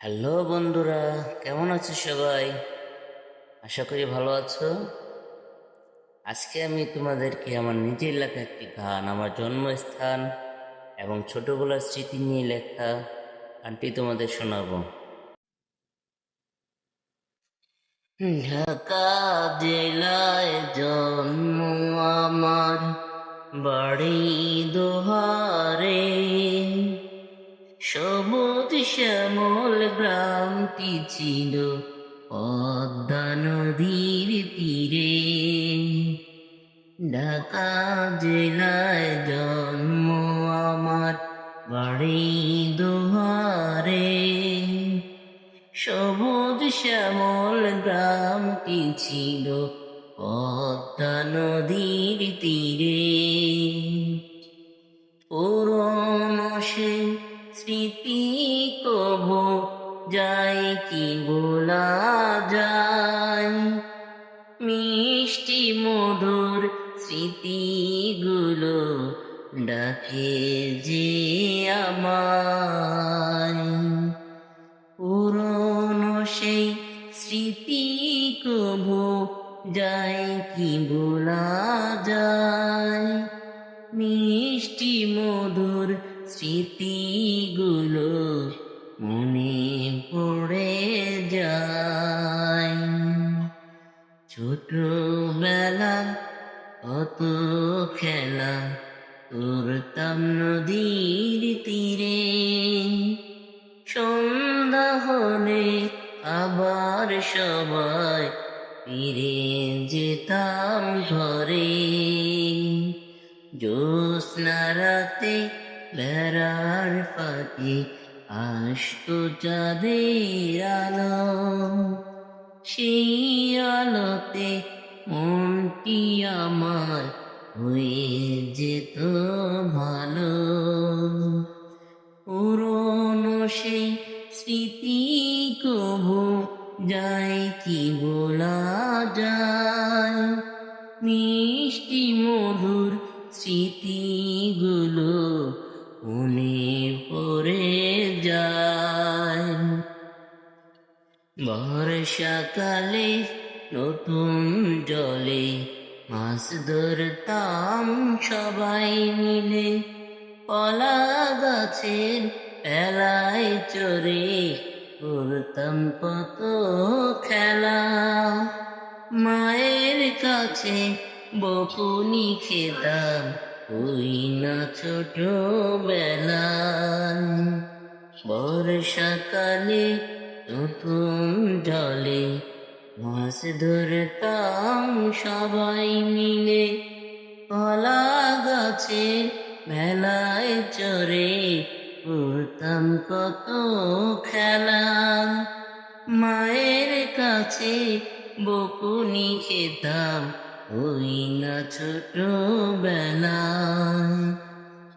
Hello বন্ধুরা, কেমন আছো সবাই? আশা করি ভালো আছো। আজকে আমি তোমাদেরকে আমার নিজের লেখা একটি গান, আমার জন্মস্থান এবং ছোটবেলার স্মৃতি নিয়ে লেখা গানটি তোমাদের শোনাবো। ঢাকা জেলায় জন্ম আমার, বাড়ি দোহারে। সবুজ শ্যামল গ্রামটি ছিল পদ্মা নদীর তীরে। ঢাকা জেলায় জন্ম আমার, বাড়ি দোহারে। সবুজ শ্যামল গ্রামটি ছিল পদ্মা নদীর তীরে। পুরনো সে স্মৃতি কভু যায় কি বলা যায়, মিষ্টি মধুর স্মৃতিগুলো ডাকে যে আমায়। পুরনো সেই স্মৃতি কভু যায় কি বলা যায়, মিষ্টি মধুর স্মৃতিগুলো মনে পড়ে যায়। ছোটবেলা কত খেলা করতাম নদীর তীরে। সন্ধ্যা হলে আবার সবাই ফিরে যেতাম ঘরে। জ্যোৎস্না রাতে বেড়ার ফাঁকে আসতো চাঁদের আলো। সেই আলোতে মনটি আমার হয়ে যেত ভালো। পুরনো সেই স্মৃতি কভু যায় কি বলা যায়, মিষ্টি মধুর স্মৃতিগুলো মনে পড়ে যায়। বর্ষাকালে নতুন জলে মাছ ধরতাম সবাই মিলে। কলা গাছের পেলায় চড়ে করতাম কত খেলা। মায়ের কাছে বকুনি খেতাম ওই না ছোটবেলায়। বর্ষাকালে নতুন জলে মাছ ধরতাম সবাই মিলে। কলা গাছে মেলায় চড়ে করতাম কত খেলা। মায়ের কাছে বকুনি খেতাম ওই না ছোটবেলায়।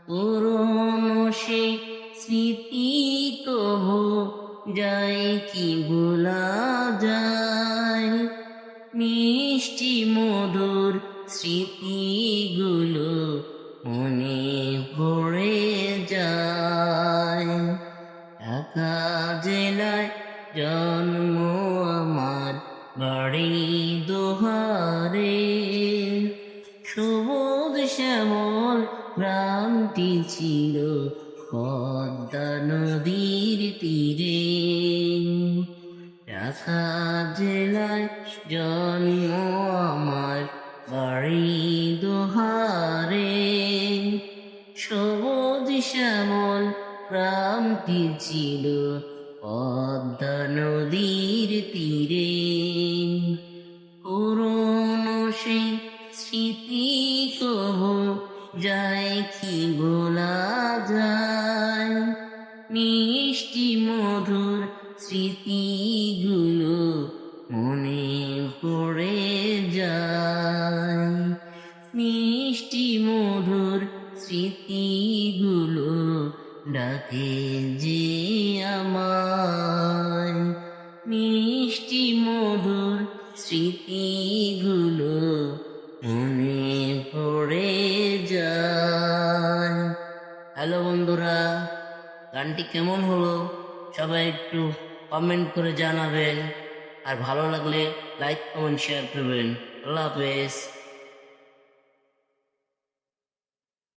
পুরনো সেই স্মৃতি কভু যায় কি বলা যায়, মিষ্টি মধুর স্মৃতিগুলো মনে পড়ে যায়। ঢাকা জেলায় জন্ম আমার, বাড়ি দোহারে। সবুজ শ্যামল গ্রামটি ছিল পদ্মা নদীর তীরে। ঢাকা জেলায় জন্ম আমার, বাড়ি দোহারে। সবুজ শ্যামল গ্রামটি ছিল পদ্মা নদীর তীরে। পুরনো সেই স্মৃতি কভু যায় কি বলা যায়, মিষ্টি মধুর স্মৃতিগুলো মনে পড়ে যায়। মিষ্টি মধুর স্মৃতিগুলো ডাকে যে আমায়। মিষ্টি মধুর স্মৃতিগুলো মনে পড়ে যায়। হ্যালো বন্ধুরা, গানটি কেমন হলো সবাই একটু কমেন্ট করে জানাবেন, আর ভালো লাগলে লাইক কমেন্ট শেয়ার করবেন। আল্লাহ হাফেজ।